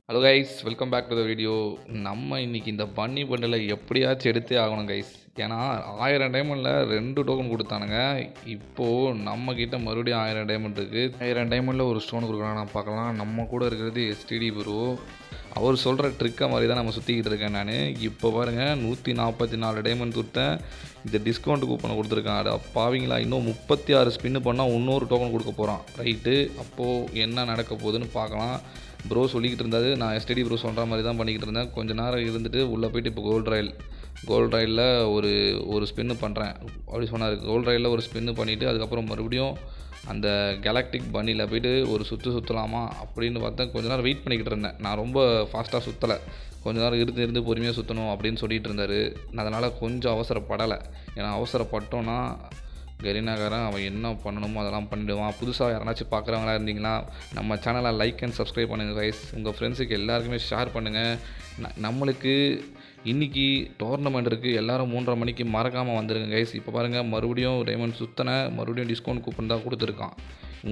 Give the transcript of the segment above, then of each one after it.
Hello guys, welcome back to the video. நம்ம இன்றைக்கி இந்த பன்னி பண்டில் எப்படியாச்சும் எடுத்தே ஆகணும் கைஸ். ஏன்னா 1000 டைமண்டில் 2 டோக்கன் கொடுத்தானுங்க. இப்போது நம்மக்கிட்ட மறுபடியும் 1000 டைமண்ட் இருக்குது. 1000 டைமண்டில் ஒரு ஸ்டோன் கொடுக்குறாங்க. நான் பார்க்கலாம். நம்ம கூட இருக்கிறது எஸ்டிடி ப்ரோ. அவர் சொல்கிற ட்ரிக்கை மாதிரி தான் நம்ம சுற்றிக்கிட்டு இருக்கேன் நான். இப்போ பாருங்கள், 144 டைமண்ட் கொடுத்தேன். இந்த டிஸ்கவுண்ட் கூப்பனை கொடுத்துருக்கான். அது பாவீங்களா, இன்னும் 36 ஸ்பின்னு பண்ணால் இன்னொரு டோக்கன் கொடுக்க போகிறான். ரைட்டு, அப்போது என்ன நடக்க போகுதுன்னு பார்க்கலாம். ப்ரோ சொல்லிக்கிட்டு இருந்தாரு, நான் எஸ்டிடி ப்ரோ சொல்கிற மாதிரி தான் பண்ணிக்கிட்டு இருந்தேன். கொஞ்சம் நேரம் இருந்துட்டு உள்ளே போய்ட்டு இப்போ கோல்ட் ராயலில் ஒரு ஸ்பின்னு பண்ணுறேன் அப்படி சொன்னார். கோல்ட் ராயலில் ஒரு ஸ்பின்னு பண்ணிவிட்டு அதுக்கப்புறம் மறுபடியும் அந்த கேலக்டிக் பன்னியில் போய்ட்டு ஒரு சுற்றலாமா அப்படின்னு பார்த்தேன். கொஞ்சம் நேரம் வெயிட் பண்ணிக்கிட்டு இருந்தேன். நான் ரொம்ப ஃபாஸ்ட்டாக சுற்றலை, கொஞ்சம் நேரம் இருந்து பொறுமையாக சுற்றணும் அப்படின்னு சொல்லிகிட்டு இருந்தார். அதனால் கொஞ்சம் அவசரப்படலை. ஏன்னா அவசரப்பட்டோன்னா கரீனாக்காரன் அவன் என்ன பண்ணணுமோ அதெல்லாம் பண்ணிவிடுவான். புதுசாக யாராச்சும் பார்க்குறவங்களா இருந்தீங்கன்னா நம்ம சேனலை லைக் அண்ட் சப்ஸ்கிரைப் பண்ணுங்கள் கைஸ். உங்கள் ஃப்ரெண்ட்ஸுக்கு எல்லாருக்குமே ஷேர் பண்ணுங்கள். நம்மளுக்கு இன்றைக்கி டோர்னமெண்ட் இருக்குது. எல்லோரும் 3:30 மணிக்கு மறக்காமல் வந்துடுங்க கைஸ். இப்போ பாருங்கள், மறுபடியும் டைமண்ட் மறுபடியும் டிஸ்கவுண்ட் கூப்பன் தான் கொடுத்துருக்கான்.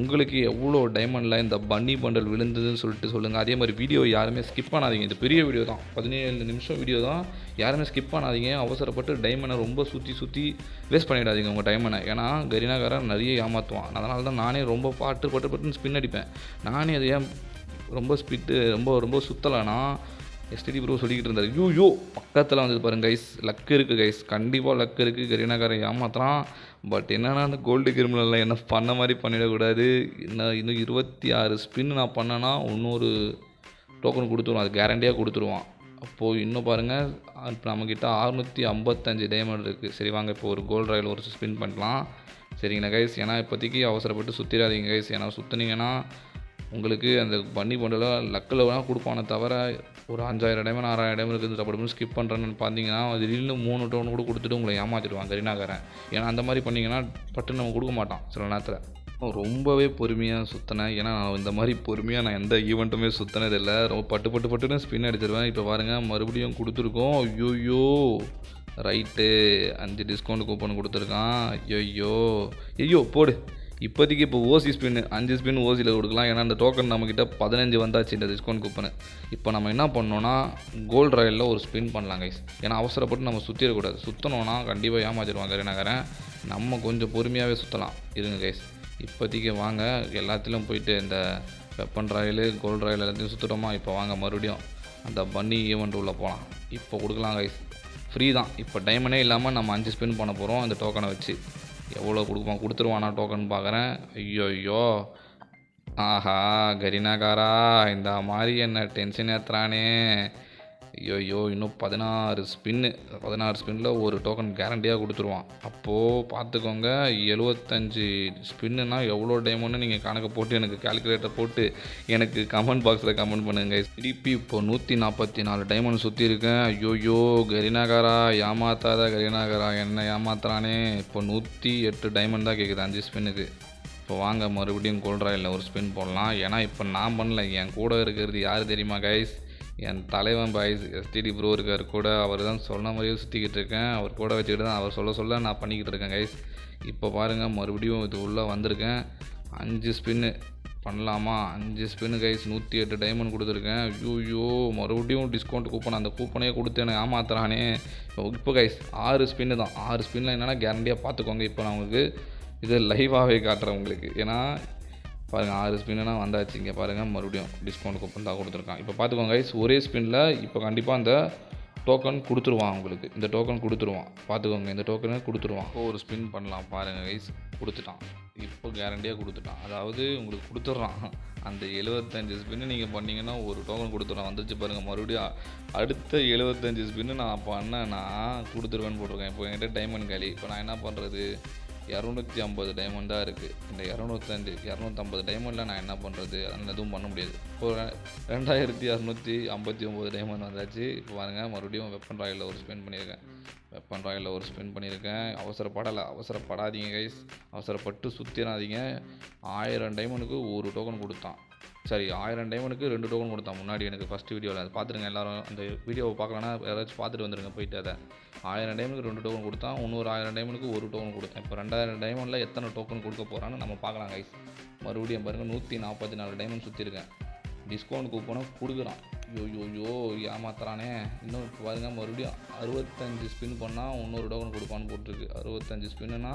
உங்களுக்கு எவ்வளோ டைமண்டில் இந்த பன்னி பண்டல் விழுந்ததுன்னு சொல்லிட்டு சொல்லுங்கள். அதே மாதிரி வீடியோ யாருமே ஸ்கிப் பண்ணாதீங்க. இது பெரிய வீடியோ தான், 17 நிமிஷம் வீடியோ தான். யாருமே ஸ்கிப் பண்ணாதீங்க. அவசரப்பட்டு டைமண்டை ரொம்ப சுற்றி வேஸ்ட் பண்ணிடாதீங்க உங்கள் டைமண்டை. ஏன்னா கரீனாக்காரன் நிறைய ஏமாற்றுவான். அதனால தான் நானே ரொம்ப பட்டுன்னு ஸ்பின் அடிப்பேன். நானே அது ஏன் ரொம்ப சுற்றலைன்னா எஸ்டிடி ப்ரோ சொல்லிக்கிட்டு இருந்தார். யூ பக்கத்தில் வந்து பாருங்க கைஸ். லக் இருக்குது கைஸ், கண்டிப்பாக லக் இருக்குது. கரீனாக்காரன் ஏமாத்துறான். பட் என்னென்னா அந்த கோல்டு கிரிமினலில் என்ன பண்ண மாதிரி பண்ணிடக்கூடாது. இன்னும் 26 ஸ்பின் நான் பண்ணேன்னா இன்னொரு டோக்கன் கொடுத்துருவான். அது கேரண்டியாக கொடுத்துருவான். அப்போது இன்னும் பாருங்கள், இப்போ நம்மக்கிட்ட 655 டைமண்ட் இருக்குது. சரி வாங்க, இப்போ ஒரு கோல்டு ராயல் ஒரு ஸ்பின் பண்ணலாம். சரிங்களா கைஸ். ஏன்னா இப்போதைக்கு அவசரப்பட்டு சுற்றிடாதீங்க கைஸ். ஏன்னா சுற்றினீங்கன்னா உங்களுக்கு அந்த பன்னி பண்டில் லக்கில் வேணால் கொடுப்பானே தவிர ஒரு 5000 டைமண்ட் 6000 டைமண்ட் இருக்குது அப்படி ஸ்கிப் பண்ணுறேன்னு பார்த்தீங்கன்னா திடீர்னு 3 டோன் கூட கொடுத்துட்டு உங்களை ஏமாற்றிடுவான் கரீனாக்காரன். ஏன்னா அந்த மாதிரி பண்ணிங்கன்னா பட்டு நம்ம கொடுக்க மாட்டான் சில நேரத்தில். ரொம்பவே பொறுமையாக சுற்றினேன். ஏன்னா நான் இந்த மாதிரி பொறுமையாக நான் எந்த ஈவெண்ட்டுமே சுற்றினதில்லை. ரொம்ப பட்டுன்னு ஸ்பின் அடிச்சிருவேன். இப்போ பாருங்கள், மறுபடியும் கொடுத்துருக்கோம். ரைட்டு, 5 டிஸ்கவுண்ட் கூப்பன் கொடுத்துருக்கான். ஐயோ போடு. இப்போதைக்கு இப்போ ஓசி ஸ்பின்னு 5 ஸ்பின் ஓசியில் கொடுக்கலாம். ஏன்னா அந்த டோக்கன் நம்மக்கிட்ட 15 வந்தாச்சு இந்த டிஸ்கவுண்ட் கூப்பனு. இப்போ நம்ம என்ன பண்ணோன்னா கோல்டு ராயலில் ஒரு ஸ்பின் பண்ணலாம் கைஸ். ஏன்னா அவசரப்பட்டு நம்ம சுற்றிடக்கூடாது. சுற்றணுன்னா கண்டிப்பாக ஏமாற்றிடுவாங்க கரீனாக்காரன். நம்ம கொஞ்சம் பொறுமையாகவே சுற்றலாம். இருங்க கைஸ். இப்போதைக்கு வாங்க எல்லாத்துலேயும் போயிட்டு இந்த வெப்பன் ராயலு கோல்டு ராயல் எல்லாத்தையும் சுற்றுட்டோமா. இப்போ வாங்க மறுபடியும் அந்த பன்னி ஈவெண்ட் உள்ளே போகலாம். இப்போ கொடுக்கலாம் கைஸ், ஃப்ரீ தான். இப்போ டைமண்டே இல்லாமல் நம்ம 5 ஸ்பின் பண்ண போகிறோம் அந்த டோக்கனை வச்சு. எவ்வளோ கொடுத்துருவானா டோக்கன் பார்க்குறேன். ஐயோ ஆஹா, கரீனாக்காரா இந்த மாதிரி என்ன டென்ஷன் ஏற்றுறானே. இன்னும் 16 ஸ்பின்னில் ஒரு டோக்கன் கேரண்டியாக கொடுத்துருவான். அப்போது பார்த்துக்கோங்க, 75 ஸ்பின்னுனா எவ்வளோ டைமண்ட்னு நீங்கள் கணக்கு போட்டு எனக்கு கால்குலேட்டர் போட்டு எனக்கு கமெண்ட் பாக்ஸில் கமெண்ட் பண்ணுங்கள். திருப்பி இப்போ 144 டைமண்ட் சுற்றி இருக்கேன். கரீனாக்காரா ஏமாத்தாத கரீனாக்காரா, என்ன ஏமாத்துறானே. இப்போ 108 டைமண்ட் தான் கேட்குது 5 ஸ்பின்னுக்கு. இப்போ வாங்க மறுபடியும் கோல்ட் ராயலில் ஒரு ஸ்பின் போடலாம். ஏன்னா இப்போ நான் பண்ணல, என் கூட இருக்கிறது யார் தெரியுமா கைஸ்? என் தலைவன் பாய்ஸ் எஸ்டிடி ப்ரோ இருக்கார் கூட. அவர் தான் சொன்ன மாதிரியே சுற்றிக்கிட்டு இருக்கேன். அவர் கூட வச்சுக்கிட்டு தான் அவர் சொல்ல நான் பண்ணிக்கிட்டு இருக்கேன் கைஸ். இப்போ பாருங்கள், மறுபடியும் இது உள்ளே வந்திருக்கேன். 5 ஸ்பின்னு பண்ணலாமா? 5 ஸ்பின்னு கைஸ், 108 டைமண்ட் கொடுத்துருக்கேன். மறுபடியும் டிஸ்கவுண்ட் கூப்பன், அந்த கூப்பனே கொடுத்து எனக்கு ஏமாத்துறானே. இப்போ கைஸ் 6 ஸ்பின்னு தான். 6 ஸ்பின்னில் என்னென்னா கேரண்டியாக பார்த்துக்கோங்க. இப்போ நான் உங்களுக்கு இது லைவாகவே காட்டுறேன் உங்களுக்கு. ஏன்னா பாருங்கள், 6 ஸ்பின்னா வந்தாச்சு. இங்கே பாருங்கள், மறுபடியும் டிஸ்கவுண்ட் கூப்பன் தான் கொடுத்துருக்கான். இப்போ பார்த்துக்கோங்க கைஸ், ஒரே ஸ்பின்னில் இப்போ கண்டிப்பாக அந்த டோக்கன் கொடுத்துருவான் உங்களுக்கு. இந்த டோக்கன் கொடுத்துருவான், பார்த்துக்கோங்க. இந்த டோக்கனை கொடுத்துருவான். இப்போ ஒரு ஸ்பின் பண்ணலாம் பாருங்கள் கைஸ். கொடுத்துட்டான். இப்போ கேரண்டியாக கொடுத்துட்டான். அதாவது உங்களுக்கு கொடுத்துட்றான். அந்த 75 ஸ்பின்னு நீங்கள் பண்ணிங்கன்னா ஒரு டோக்கன் கொடுத்துட்றான். வந்துச்சு பாருங்கள். மறுபடியும் அடுத்த 75 ஸ்பின்னு நான் பண்ணேன்னா கொடுத்துருவேன்னு போட்டிருக்கேன். இப்போ என்கிட்ட டைமண்ட் காலி. இப்போ நான் என்ன பண்ணுறது? 250 டைமண்ட் தான் இருக்குது. இந்த 250 டைமண்டில் நான் என்ன பண்ணுறது? அதனால் எதுவும் பண்ண முடியாது. இப்போது 2259 டைமண்ட் வந்தாச்சு. இப்போ பாருங்கள், மறுபடியும் வெப்பன் ராயலில் ஒரு ஸ்பின் பண்ணியிருக்கேன். அவசரப்படாதீங்க கைஸ். அவசரப்பட்டு சுற்றிடாதீங்க. 1000 டைமண்டுக்கு ஒரு டோக்கன் கொடுத்தான். சரி, 1000 டைமண்டுக்கு 2 டோக்கன் கொடுத்தான் முன்னாடி எனக்கு ஃபஸ்ட்டு வீடியோவில். அதை பார்த்துருங்க எல்லோரும். அந்த வீடியோவை பார்க்கலன்னா யாராச்சும் பார்த்துட்டு வந்துடுங்க போயிட்டு. அதை 1000 டைமண்டுக்கு 2 டோக்கன் கொடுத்தான். இன்னொரு 1000 டைமண்டுக்கு ஒரு டோக்கன் கொடுத்தேன். இப்போ 2000 டைமண்டில் எத்தனை டோக்கன் கொடுக்க போகிறான்னு நம்ம பார்க்கலாம் கைஸ். மறுபடியும் பாருங்கள், 144 டைமண்ட் சுற்றிருக்கேன். டிஸ்கவுண்ட் கூப்பனை கொடுக்குறான். ஐயோ ஏமாத்துறானே. இன்னும் இப்போ பாருங்க மறுபடியும் 65 ஸ்பின் பண்ணால் இன்னொரு டோக்கன் கொடுப்பான்னு போட்டிருக்கு. 65 ஸ்பின்னுனா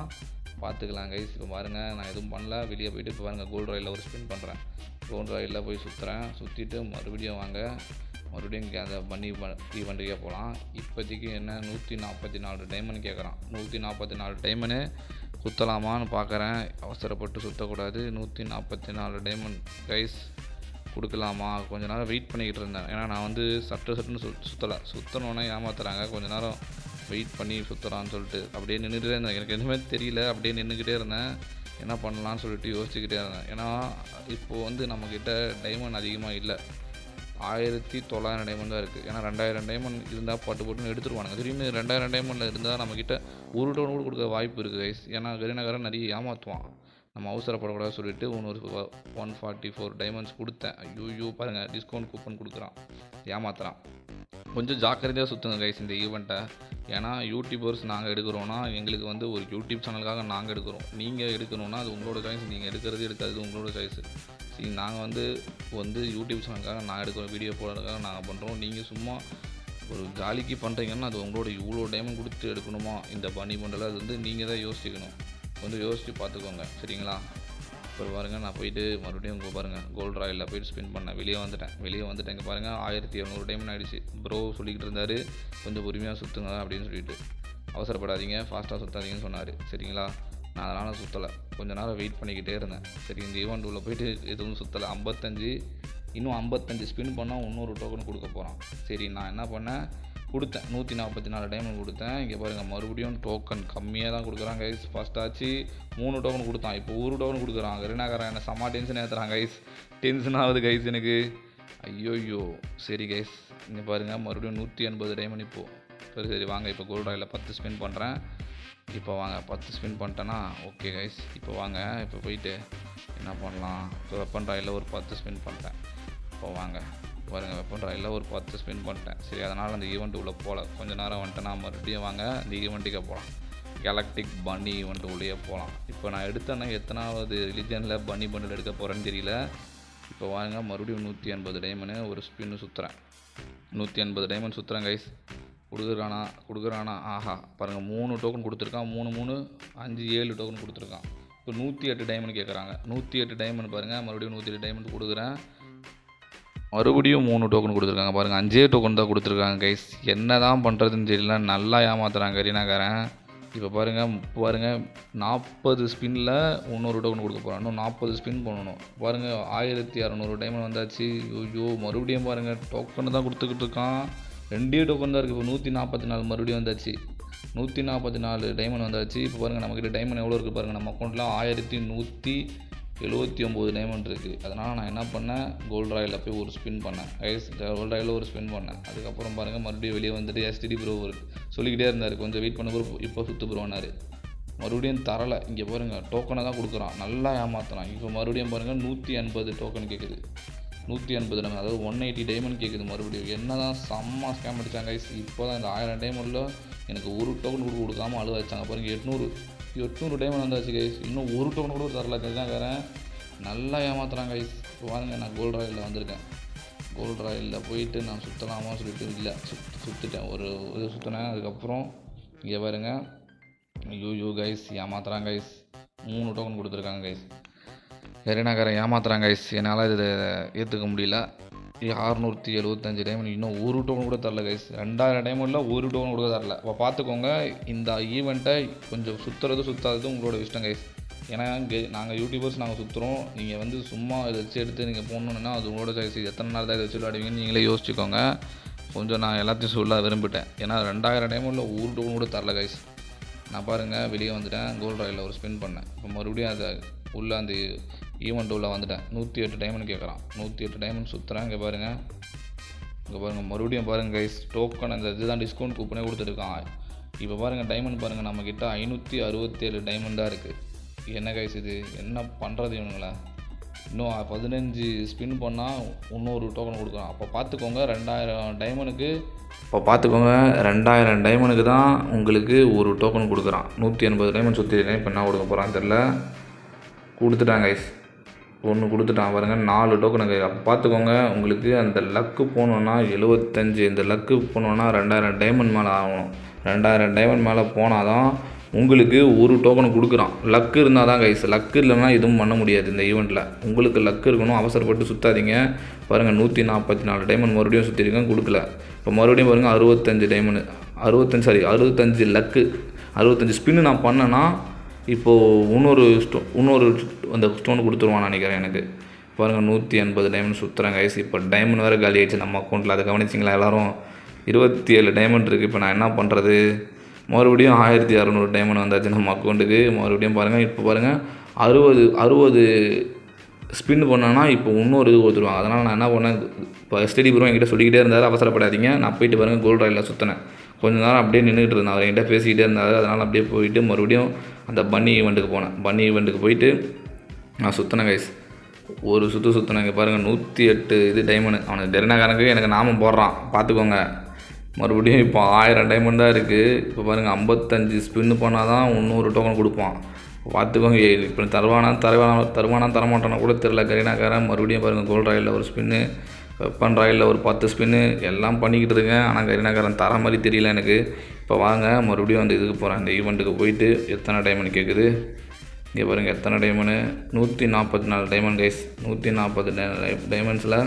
பார்த்துக்கலாம் கைஸ். இப்போ பாருங்கள் நான் எதுவும் பண்ணல, வெளியே போயிட்டு இப்போ பாருங்கள் கோல்டு ராயில் ஒரு ஸ்பின் பண்ணுறேன். கோல்டு ராயில் போய் சுற்றுறேன், சுற்றிட்டு மறுபடியும் வாங்க மறுபடியும் இங்கே அந்த பண்ணி ஈவெண்ட்டுக்கே போகலாம். இப்போதைக்கு என்ன 144 டைமண்ட் கேட்குறான். 144 டைமண்டு சுற்றலாமான்னு பார்க்குறேன். அவசரப்பட்டு சுற்றக்கூடாது. 144 டைமண்ட் கைஸ் கொடுக்கலாமா? கொஞ்ச நேரம் வெயிட் பண்ணிக்கிட்டு இருந்தேன். ஏன்னா நான் வந்து சட்டுன்னு சுற்றணுன்னே ஏமாத்துறாங்க. கொஞ்ச நேரம் வெயிட் பண்ணி சுற்றலான்னு சொல்லிட்டு அப்படியே நின்றுட்டே இருந்தேன். எனக்கு எதுவுமே தெரியல, அப்படியே நின்றுக்கிட்டே இருந்தேன். என்ன பண்ணலான்னு சொல்லிட்டு யோசிச்சுக்கிட்டே இருந்தேன். ஏன்னா இப்போது வந்து நம்மக்கிட்ட டைமண்ட் அதிகமாக இல்லை, 1900 டைமண்ட் தான் இருக்குது. ஏன்னா 2000 டைமண்ட் இருந்தால் போட்டுன்னு எடுத்துருவானுங்க. திடீர்னு 2000 டைமண்டில் இருந்தால் நம்மக்கிட்ட ஒரு டவுன் கூட கொடுக்க வாய்ப்பு இருக்குது கைஸ். ஏன்னா கரீனாக்காரன் நிறைய ஏமாற்றுவான். நம்ம அவசரப்படக்கூடாது சொல்லிட்டு இன்னொரு 144 டைமண்ட்ஸ் கொடுத்தேன். ஐயோ பாருங்கள் டிஸ்கவுண்ட் கூப்பன் கொடுக்குறான், ஏமாத்துறான். கொஞ்சம் ஜாக்கிரதையாக சுற்றுங்க கைஸ் இந்த ஈவெண்ட்டை. ஏன்னா யூடியூபர்ஸ் நாங்கள் எடுக்கிறோன்னா எங்களுக்கு வந்து ஒரு யூடியூப் சேனலுக்காக நாங்கள் எடுக்கிறோம். நீங்கள் எடுக்கணுன்னா அது உங்களோட சாய்ஸ். நீங்கள் எடுக்கிறது உங்களோட சாய்ஸ். சரி, நாங்கள் வந்து யூடியூப் சேனலுக்காக நான் எடுக்கிறோம், வீடியோ போடுறதுக்காக நாங்கள் பண்ணுறோம். நீங்கள் சும்மா ஒரு ஜாலிக்கு பண்ணுறீங்கன்னா அது உங்களோட இவ்வளோ டைமண்ட் கொடுத்து எடுக்கணுமா இந்த பண்ணி பண்டல, அது வந்து நீங்கள் தான் யோசிக்கணும். கொஞ்சம் யோசித்து பார்த்துக்கோங்க சரிங்களா. இப்போ பாருங்கள் நான் போயிட்டு மறுபடியும் இங்கே பாருங்கள் கோல்டு ராயில் போய்ட்டு ஸ்பின் பண்ணேன். வெளியே வந்துட்டேன். இங்கே பாருங்கள் 1700 டைமண்ட் ஆகிடுச்சு. ப்ரோ சொல்லிக்கிட்டு இருந்தார் கொஞ்சம் பொறுமையாக சுற்றுங்க அப்படின்னு சொல்லிட்டு. அவசரப்படாதீங்க, ஃபாஸ்ட்டாக சுற்றாதீங்கன்னு சொன்னார் சரிங்களா. நான் அதனால் சுற்றலை, கொஞ்சம் நேரம் வெயிட் பண்ணிக்கிட்டே இருந்தேன். சரி இந்த ஈவெண்ட் உள்ள போயிட்டு எதுவும் சுற்றலை. 55 ஸ்பின் பண்ணால் இன்னொரு டோக்கன் கொடுக்க போகிறான். சரி நான் என்ன பண்ணேன், கொடுத்தேன் 144 டைமண்ட் கொடுத்தேன். இங்கே பாருங்கள் மறுபடியும் டோக்கன் கம்மியாக தான் கொடுக்குறான் கைஸ். ஃபஸ்ட்டாச்சு 3 டோக்கன் கொடுத்தான், இப்போ 1 டோக்கன் கொடுக்குறான். கரீனாக்காரன் என்ன செம்ம டென்ஷன் ஏற்றுறான் கைஸ். டென்ஷன் ஆகுது கைஸ் எனக்கு. ஐயோ சரி கைஸ், இங்கே பாருங்கள் மறுபடியும் 180 டைமண்ட் இப்போது. சரி வாங்க இப்போ கோல்டு ராயில் 10 ஸ்பின் பண்ணுறேன். இப்போ வாங்க 10 ஸ்பின் பண்ணிட்டேன்னா ஓகே கைஸ். இப்போ வாங்க இப்போ போயிட்டு என்ன பண்ணலாம், இப்போ வெப்பன் ராயில் ஒரு 10 ஸ்பின் பண்ணிட்டேன். இப்போ வாங்க பாருங்கள் வெப்பன் ராயில் ஒரு 10 ஸ்பின் பண்ணிட்டேன். சரி அதனால் அந்த ஈவெண்ட் உள்ளே போகல, கொஞ்சம் நேரம் வந்துட்டேன்னா மறுபடியும் வாங்க இந்த ஈவெண்ட்டுக்கே போகலாம். கேலக்டிக் பன்னி ஈவெண்ட் உள்ளே போகலாம். இப்போ நான் எடுத்தேன்னா எத்தனாவது ரிலிஜனில் பன்னி பண்டில் எடுக்க போகிறேன்னு தெரியல. இப்போ வாங்க மறுபடியும் 180 டைமண்ட் ஒரு ஸ்பின்னு சுற்றுறேன். 180 டைமண்ட் சுற்றுறேன் கைஸ். கொடுக்குறானா ஆஹா பாருங்கள் 3 டோக்கன் கொடுத்துருக்கான். 3 3 5 7 டோக்கன் கொடுத்துருக்கான். இப்போ 108 டைமண்ட் கேட்குறாங்க. 108 டைமண்ட் பாருங்கள் மறுபடியும் 108 டைமண்ட் கொடுக்குறேன். மறுபடியும் 3 டோக்கன் கொடுத்துருக்காங்க. பாருங்கள் 5 டோக்கன் தான் கொடுத்துருக்காங்க கைஸ். என்ன தான் பண்ணுறதுன்னு தெரியல, நல்லா ஏமாத்துறாங்க கரீனாக்காரன். இப்போ பாருங்கள் 40 ஸ்பின்னில் இன்னொரு டோக்கன் கொடுக்க போகிறான். இன்னும் 40 ஸ்பின் பண்ணணும். பாருங்கள் 1600 டைமண்ட் வந்தாச்சு. ஐயோ மறுபடியும் பாருங்கள் டோக்கன் தான் கொடுத்துக்கிட்டு இருக்கான். 2 டோக்கன் தான் இருக்குது. இப்போ 144 மறுபடியும் வந்தாச்சு. 144 டைமண்ட் வந்தாச்சு. இப்போ பாருங்கள் நம்மக்கிட்ட டைமண்ட் எவ்வளோ இருக்குது பாருங்கள். நம்ம அக்கௌண்ட்டில் 1179 டைமண்ட் இருக்குது. அதனால் நான் என்ன பண்ணேன், கோல்டு ராயில் போய் ஒரு ஸ்பின் பண்ணேன் கைஸ். கோல்டு ராயில் ஒரு ஸ்பின் பண்ணேன். அதுக்கப்புறம் பாருங்கள் மறுபடியும் வெளியே வந்துட்டு எஸ்டிடி ப்ரோ சொல்லிக்கிட்டே இருந்தார், கொஞ்சம் வெயிட் பண்ண ப்ரோ இப்போ சுற்று ப்ரோனார். மறுபடியும் தரலை. இங்கே பாருங்கள் டோக்கனை தான் கொடுக்குறான், நல்லா ஏமாத்துறான். இப்போ மறுபடியும் பாருங்கள் 180 டோக்கன் கேட்குது. 180 டைமண்ட், அதாவது 180 டைமண்ட் கேட்குது மறுபடியும். என்ன தான் செம்ம ஸ்கேம் அடித்தாங்க கைஸ். இப்போ தான் இந்த 1000 டைமண்டில் எனக்கு ஒரு டோக்கன் கூட கொடுக்காமல் அழுவ வச்சாங்க பாருங்கள். 800 டைமண்ட் வந்தாச்சு கைஸ். இன்னும் ஒரு டோக்கன் கூட தரல கரீனாக்காரன், நல்லா ஏமாத்துறாங்க கைஸ். இப்போ பாருங்கள் நான் கோல்டு ராயில் வந்திருக்கேன். கோல்டு ராயில் போயிட்டு நான் சுற்றலாமா சொல்லிட்டு இல்லை சுற்றிட்டேன். ஒரு இது சுற்றினேன். அதுக்கப்புறம் இங்கே பாருங்கள் ஐயோ கைஸ் ஏமாத்துறாங்க கைஸ். 3 டோக்கன் கொடுத்துருக்காங்க கைஸ். கரீனாக்காரன் ஏமாத்துறாங்க கைஸ். என்னால் இதை ஏற்றுக்க முடியல. 675 டைமண்ட் இன்னும் ஒரு டோக்கன் கூட தரல கைஸ். 2000 டைமண்டில் ஒரு டோக்கன் கூட தரல. இப்போ பார்த்துக்கோங்க, இந்த ஈவெண்ட்டை கொஞ்சம் சுற்றாதது உங்களோட இஷ்டம் கைஸ். ஏன்னா நாங்கள் யூடியூபர்ஸ் நாங்கள் சுற்றுறோம். நீங்கள் வந்து சும்மா இதை வச்சு எடுத்து நீங்கள் போடணுன்னா அது உங்களோட சாய்ஸ். எத்தனை நாள் தான் இதை வச்சு விளையாடுவீங்கன்னு நீங்களே யோசிச்சுக்கோங்க. கொஞ்சம் நான் எல்லாத்தையும் சொல்ல விரும்பிட்டேன். ஏன்னா 2000 டைமண்டில் ஒரு டோக்கன் கூட தரல கைஸ். நான் பாருங்கள் வெளியே வந்துட்டேன். கோல்டு ராயில் ஒரு ஸ்பின் பண்ணேன். இப்போ மறுபடியும் அதை உள்ளே அந்த ஈவெண்ட் உள்ளே வந்துட்டேன். 108 டைமண்ட் கேட்குறான். 108 டைமண்ட் சுற்றுறேன். இங்கே பாருங்கள் மறுபடியும் பாருங்கள் கைஸ் டோக்கன் அந்த இதுதான் டிஸ்கவுண்ட் கூப்பனே கொடுத்துருக்கான். இப்போ பாருங்கள் டைமண்ட் பாருங்கள் நம்மக்கிட்ட 567 டைமண்ட் தான் இருக்குது. என்ன கைஸ் இது என்ன பண்ணுறது இவனுங்களா. இன்னும் 15 ஸ்பின் பண்ணால் இன்னொரு டோக்கன் கொடுக்குறான். அப்போ பார்த்துக்கோங்க 2000 டைமண்டுக்கு தான் உங்களுக்கு ஒரு டோக்கன் கொடுக்குறான். 180 டைமண்ட் சுற்றிருக்கேன். இப்போ என்ன கொடுக்க போகிறான்னு தெரில. கொடுத்துட்டாங்க கைஸ். ஒன்று கொடுத்துட்டான் பாருங்கள் 4 டோக்கனுக்கு. அப்போ பார்த்துக்கோங்க, உங்களுக்கு அந்த லக்கு போனோன்னா 75, இந்த லக்கு போனோன்னா 2000 டைமண்ட் மேலே ஆகணும். 2000 டைமண்ட் மேலே போனால் தான் உங்களுக்கு ஒரு டோக்கன் கொடுக்குறான். லக்கு இருந்தால் தான் கைஸ், லக்கு இல்லைன்னா எதுவும் பண்ண முடியாது இந்த ஈவெண்ட்டில். உங்களுக்கு லக்கு இருக்கணும், அவசரப்பட்டு சுற்றாதீங்க. பாருங்கள் 144 டைமண்ட் மறுபடியும் சுற்றிருக்கேன், கொடுக்கல. இப்போ மறுபடியும் பாருங்கள் 65 டைமண்ட், 65 லக்கு, 65 ஸ்பின்னு நான் பண்ணேன்னா இப்போது இன்னொரு அந்த ஸ்டோன் கொடுத்துருவான்னு நினைக்கிறேன் எனக்கு. பாருங்கள் 180 டைமண்ட் சுற்றுறேன் கைஸ். இப்போ டைமண்ட் வேறு காலி ஆகிடுச்சு நம்ம அக்கௌண்ட்டில். அதை கவனிச்சிங்களா எல்லோரும்? 27 டைமண்ட் இருக்குது. இப்போ நான் என்ன பண்ணுறது? மறுபடியும் 1600 டைமண்ட் வந்தாச்சு நம்ம அக்கௌண்ட்டுக்கு. மறுபடியும் பாருங்கள், இப்போ பாருங்கள் 60 ஸ்பின் பண்ணோன்னா இப்போ இன்னொரு இது கொடுத்துருவாங்க. அதனால் நான் என்ன பண்ணேன், இப்போ எஸ்டிடி ப்ரோ என்கிட்ட சொல்லிக்கிட்டே இருந்தார், அவசரப்படாதீங்க. நான் போயிட்டு பாருங்கள் கோல்ட் ராயில் சுற்றினேன். கொஞ்சம் நேரம் அப்படியே நின்றுட்டு இருந்தேன், அவர் என்கிட்ட பேசிக்கிட்டே இருந்தார். அதனால் அப்படியே போயிட்டு மறுபடியும் அந்த பன்னி ஈவெண்ட்டுக்கு போனேன். பன்னி ஈவெண்ட்டுக்கு போயிட்டு நான் சுற்றினேன் கைஸ். ஒரு சுற்றினேன். இங்கே பாருங்கள் 108 இது டைமண்டு. அவனுக்கு டெரினாக்காரனுக்கு எனக்கு நாமம் போடுறான், பார்த்துக்கோங்க. மறுபடியும் இப்போ 1000 டைமண்ட் தான் இருக்குது. இப்போ பாருங்கள் 55 ஸ்பின்னு பண்ணால் தான் 300 டோக்கன் கொடுப்பான், பார்த்துக்கோங்க. இப்போ தருவானா தரமாட்டானா கூட தெரில கரீனாக்காரன். மறுபடியும் பாருங்கள் கோல்ட் ராயில் ஒரு ஸ்பின்னு, வெப்பன் ராயில் ஒரு 10 ஸ்பின்னு எல்லாம் பண்ணிக்கிட்டு இருக்கேன். ஆனால் கரீனாக்காரன் தர மாதிரி தெரியல எனக்கு. இப்போ வாங்க மறுபடியும் அந்த இதுக்கு போகிறேன், இந்த ஈவெண்ட்டுக்கு போயிட்டு எத்தனை டைமண்ட் கேட்குது இங்கே பாருங்கள். எத்தனை டைமண்டு? 144 diamond guys. 140 டைமண்ட்ஸில்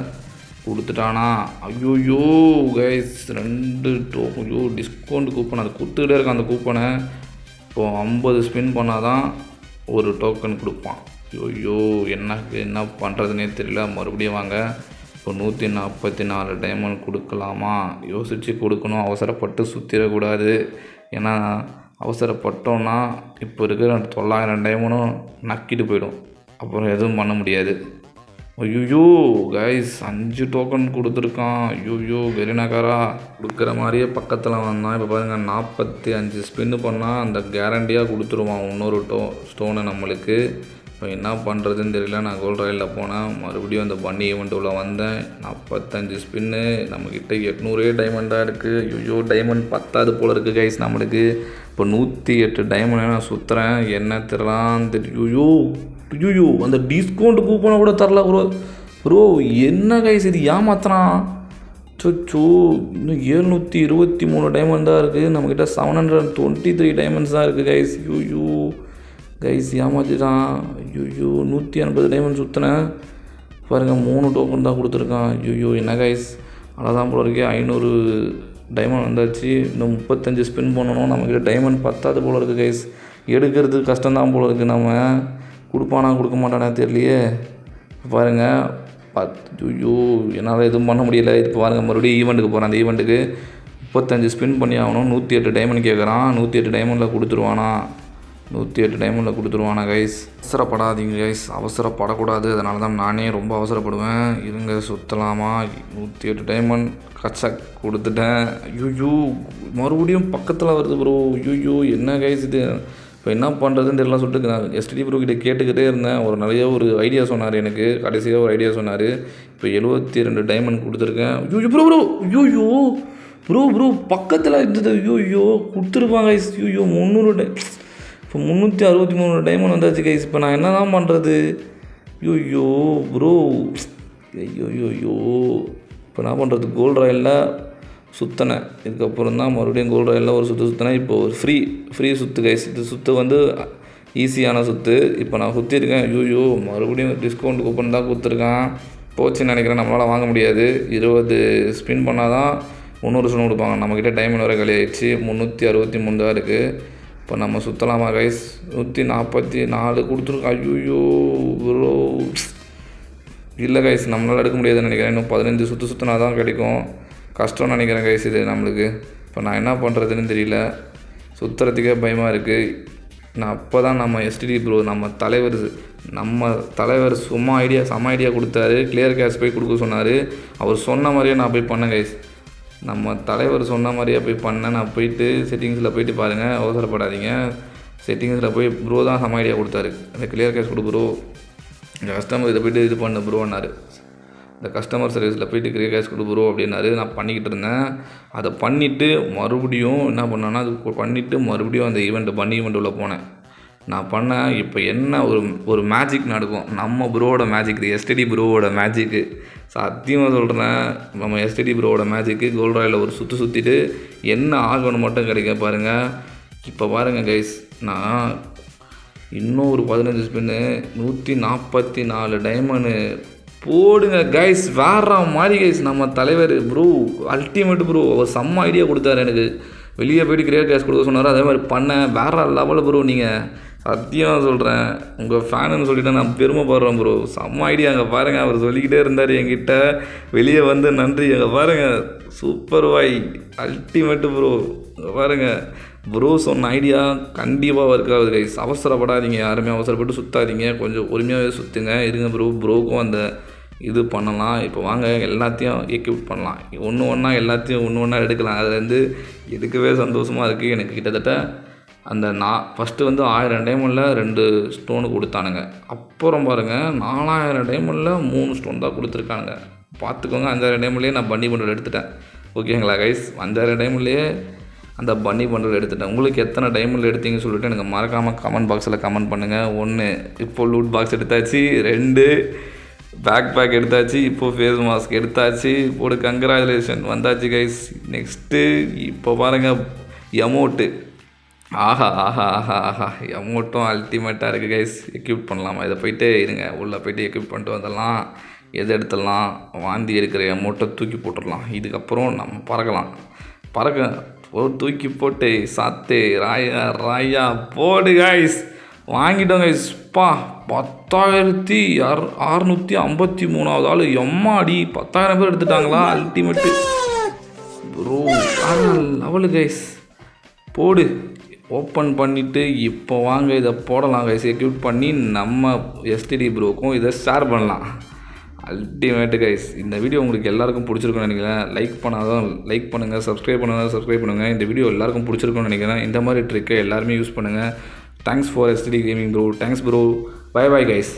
கொடுத்துட்டானா? ஐயோ கைஸ் 2 டோக்கன். ஐயோ டிஸ்கவுண்ட் கூப்பன், அது கொடுத்துக்கிட்டே இருக்கான் அந்த கூப்பனை. இப்போது 50 ஸ்பின் பண்ணால் தான் ஒரு டோக்கன் கொடுப்பான். ஐயோ என்ன பண்ணுறதுனே தெரியல. மறுபடியும் வாங்க, இப்போ 144 டைமண்ட் கொடுக்கலாமா? யோசித்து கொடுக்கணும், அவசரப்பட்டு சுற்றிடக்கூடாது. ஏன்னா அவசரப்பட்டோன்னா இப்போ இருக்கிற 900 டைமண்டும் நக்கிட்டு போயிடும், அப்புறம் எதுவும் பண்ண முடியாது. ஐயோ கைஸ் 5 டோக்கன் கொடுத்துருக்கான். ஐயோ கரீனாக்காரா கொடுக்குற மாதிரியே பக்கத்தில் வந்தான். இப்போ பாருங்கள் 45 ஸ்பின்னு பண்ணால் அந்த கேரண்டியாக கொடுத்துருவான் இன்னொரு ஸ்டோனு நம்மளுக்கு. இப்போ என்ன பண்ணுறதுன்னு தெரியல. நான் கோல்ட் ராயில் போனேன், மறுபடியும் அந்த பன்னி ஈவெண்ட் உள்ள வந்தேன். 45 ஸ்பின்னு, நம்மக்கிட்ட 800 டைமண்டாக இருக்குது. ஐயோ டைமண்ட் பத்தாது போல் இருக்குது கைஸ் நம்மளுக்கு. இப்போ 108 டைமண்ட் நான் சுற்றுறேன், என்ன தரலாம் தெரியும். ஐயோ அந்த டிஸ்கவுண்ட் கூப்பனை கூட தரல ப்ரோ. என்ன கைஸ் இது, ஏமாத்துறான். சொச்சோ இன்னும் 723 டைமண்ட் தான் இருக்குது நம்மக்கிட்ட. 723 டைமண்ட்ஸ் தான் இருக்குது கைஸ். ஐயோ கைஸ் ஏமாற்றிட்டான். ஐயோ 180 டைமண்ட் சுற்றினேன் பாருங்கள், 3 டோக்கன் தான் கொடுத்துருக்கான். ஐயோ என்ன கைஸ், அவ்வளோதான் போல இருக்கே. 500 டைமண்ட் வந்தாச்சு. இன்னும் 35 ஸ்பின் பண்ணணும், நம்மக்கிட்ட டைமண்ட் பத்தாது போல இருக்குது கைஸ். எடுக்கிறது கஷ்டம்தான் போல இருக்குது. நம்ம கொடுப்பானா கொடுக்க மாட்டானா தெரியலையே. பாருங்கள் ஐயோ என்னால் எதுவும் பண்ண முடியல. இப்போ பாருங்கள் மறுபடியும் ஈவெண்ட்டுக்கு போகிறேன். அந்த ஈவெண்ட்டுக்கு 35 ஸ்பின் பண்ணி ஆகணும். 108 டைமண்ட் கேட்குறான். 108 டைமண்டில் கொடுத்துருவானா? 108 டைமண்டில் கொடுத்துருவானா கைஸ்? அவசரப்படாதீங்க கைஸ், அவசரப்படக்கூடாது. அதனால தான் நானே ரொம்ப அவசரப்படுவேன். இருங்க சுற்றலாமா? 108 டைமண்ட் கச்சக் கொடுத்துட்டேன். ஐயோ மறுபடியும் பக்கத்தில் வருது ப்ரோ. ஐயோ என்ன கைஸ் இது, இப்போ என்ன பண்ணுறதுன்னு தெரியல சொல்லிட்டு நான் எஸ்டிடி ப்ரோ கிட்டே கேட்டுக்கிட்டே இருந்தேன். ஒரு ஐடியா சொன்னார் எனக்கு, கடைசியாக ஒரு ஐடியா சொன்னார். இப்போ 72 டைமண்ட் கொடுத்துருக்கேன். ஐயோ ப்ரோ ப்ரோ பக்கத்தில் இருந்தது. ஐயோ கொடுத்துருப்பாங்க கைஸ். ஐயோ 300 இப்போ 363 டைமண்ட் வந்தாச்சு கைஸ். இப்போ நான் என்ன தான் பண்ணுறது? ஐயோ ப்ரோ ஐயோ இப்போ என்ன பண்ணுறது? கோல்ட் ராயிலில் சுற்றினேன், இதுக்கப்புறம் தான் மறுபடியும் கோல்ட் ராயிலில் ஒரு சுற்றினேன். இப்போ ஒரு ஃப்ரீ சுற்று கைஸ். இது சுற்று வந்து ஈஸியான சுற்று. இப்போ நான் சுற்றிருக்கேன். ஐயோ மறுபடியும் டிஸ்கவுண்ட் கூப்பன் தான் கொடுத்துருக்கான். போச்சுன்னு நினைக்கிறேன், நம்மளால் வாங்க முடியாது. 20 ஸ்பின் பண்ணால் தான் 300 ஸ்டோன் கொடுப்பாங்க. நம்மக்கிட்ட டைமண்ட் வர காலி ஆகிடுச்சு. 363 தான் இருக்குது. இப்போ நம்ம சுற்றலாமா கைஸ்? 144 கொடுத்துருக்கோம். ஐயோ ப்ரோ இல்லை கைஸ், நம்மளால் எடுக்க முடியாதுன்னு நினைக்கிறேன். இன்னும் 15 சுற்றினா தான் கிடைக்கும். கஷ்டம்னு நினைக்கிறேன் கைஸ் இது நம்மளுக்கு. இப்போ நான் என்ன பண்ணுறதுன்னு தெரியல, சுற்றுறதுக்கே பயமாக இருக்குது. நான் அப்போ தான் நம்ம எஸ்டிடி ப்ரோ நம்ம தலைவர் செம ஐடியா கொடுத்தாரு. கிளியர் கேஷ் போய் கொடுக்க சொன்னார். அவர் சொன்ன மாதிரியே நான் போய் பண்ணேன் கைஸ். நம்ம தலைவர் சொன்ன மாதிரியே போய் பண்ணேன். நான் போயிட்டு செட்டிங்ஸில் போயிட்டு பாருங்கள், அவசரப்படாதீங்க. செட்டிங்ஸில் போய் ப்ரோ தான் செம ஐடியா கொடுத்தாரு. அந்த கிளியர் கேஷ் கொடு ப்ரோ, இந்த கஸ்டமர் இதை போய்ட்டு இது பண்ண ப்ரோன்னாரு. இந்த கஸ்டமர் சர்வீஸில் போய்ட்டு கிளியர் கேஷ் கொடு ப்ரோ அப்படின்னாரு. நான் பண்ணிக்கிட்டு இருந்தேன். அதை பண்ணிவிட்டு மறுபடியும் என்ன பண்ணேன்னா, அது பண்ணிவிட்டு மறுபடியும் அந்த பன்னி ஈவெண்ட் உள்ள போனேன். நான் பண்ணேன். இப்போ என்ன ஒரு மேஜிக் நடக்கும். நம்ம ப்ரோவோட மேஜிக், இது எஸ்டிடி ப்ரோவோட மேஜிக்கு. சத்தியமாக சொல்கிறேன், நம்ம எஸ்டிடி ப்ரோவோட மேஜிக்கு. கோல்ட் ராயில் ஒரு சுற்றிட்டு என்ன ஆகணும் மட்டும் கிடைக்க பாருங்கள். இப்போ பாருங்கள் கைஸ், நான் இன்னும் ஒரு 15 ஸ்பின்னு 144 டைமண்டு போடுங்க கைஸ். வேற மாதிரி கைஸ். நம்ம தலைவர் ப்ரோ அல்டிமேட் ப்ரோ, அவர் செம்ம ஐடியா கொடுத்தாரு எனக்கு. வெளியே போய்ட்டு கிரியேட் கேஷ் கொடுக்க சொன்னார், அதே மாதிரி பண்ணேன். வேறு லெவலில் ப்ரோ. நீங்கள் சத்தியமாக சொல்கிறேன், உங்கள் ஃபேனுன்னு சொல்லிவிட்டு நான் பெருமைப்படுறேன் ப்ரோ. செம்ம ஐடியா. அங்கே பாருங்கள், அவர் சொல்லிக்கிட்டே இருந்தார் என்கிட்ட, வெளியே வந்து நன்றி. அங்கே பாருங்கள், சூப்பர் வாய், அல்டிமேட்டு ப்ரோ. அங்கே பாருங்கள், ப்ரோ சொன்ன ஐடியா கண்டிப்பாக ஒர்க் ஆகுது கைஸ். அவசரப்படாதீங்க, யாருமே அவசரப்பட்டு சுற்றாதீங்க, கொஞ்சம் பொறுமையாகவே சுற்றுங்க. இருங்க ப்ரோக்கும் அந்த இது பண்ணலாம். இப்போ வாங்க எல்லாத்தையும் எக்யூப் பண்ணலாம். ஒன்றா எல்லாத்தையும் ஒன்றா எடுக்கலாம். அதுலேருந்து எடுக்கவே சந்தோஷமாக இருக்குது எனக்கு. கிட்டத்தட்ட அந்த ஃபஸ்ட்டு வந்து 1000 டைமண்டில் 2 ஸ்டோனு கொடுத்தானுங்க. அப்புறம் பாருங்கள் 4000 டைமண்டில் 3 ஸ்டோன் தான் கொடுத்துருக்கானுங்க. பார்த்துக்கோங்க, 5000 டைமண்ட்லேயே நான் பன்னி பண்டல் எடுத்துட்டேன். ஓகேங்களா கைஸ், 5000 டைமண்ட்லேயே அந்த பன்னி பண்டல் எடுத்துட்டேன். உங்களுக்கு எத்தனை டைமண்டில் எடுத்தீங்கன்னு சொல்லிட்டு எனக்கு மறக்காமல் கமெண்ட் பாக்ஸில் கமெண்ட் பண்ணுங்கள். 1 இப்போ லூட் பாக்ஸ் எடுத்தாச்சு, 2 பேக் எடுத்தாச்சு, இப்போது ஃபேஸ் மாஸ்க் எடுத்தாச்சு. போடு, கங்க்ராச்சுலேஷன், வந்தாச்சு கைஸ். நெக்ஸ்ட்டு இப்போ பாருங்கள் எமௌண்ட்டு. ஆஹா ஆஹா ஆஹா ஆஹா, எமௌண்ட்டும் அல்டிமேட்டாக இருக்குது கைஸ். எக்யூப் பண்ணலாமா? இதை போய்ட்டு இருங்க, உள்ளே போய்ட்டு எக்யூப் பண்ணிட்டு வந்துடலாம். எதை எடுத்துடலாம்? வாந்தி இருக்கிற எமௌண்ட்டை தூக்கி போட்டுடலாம். இதுக்கப்புறம் நம்ம பறக்க தூக்கி போட்டு சாத்து ராயா போடு கைஸ். வாங்கிட்டோம் கைஸ். 10,653வது ஆள். எம்மாடி, 10,000 பேர் எடுத்துட்டாங்களா? Ultimate bro, level guys. போடு, ஓப்பன் பண்ணிவிட்டு இப்போ வாங்க இதை போடலாம் கைஸ். எக்யூப் பண்ணி நம்ம எஸ்டிடி ப்ரோக்கும் இதை ஷேர் பண்ணலாம். Ultimate guys. இந்த வீடியோ உங்களுக்கு எல்லாருக்கும் பிடிச்சிருக்குன்னு நினைக்கிறேன். லைக் பண்ணாதான் லைக் பண்ணுங்கள், சப்ஸ்கிரைப் பண்ணுங்கள். இந்த வீடியோ எல்லாருக்கும் பிடிச்சிருக்குன்னு நினைக்கிறேன். இந்த மாதிரி ட்ரிக்கை எல்லாருமே யூஸ் பண்ணுங்கள். Thanks for STD gaming bro. Thanks bro. Bye guys.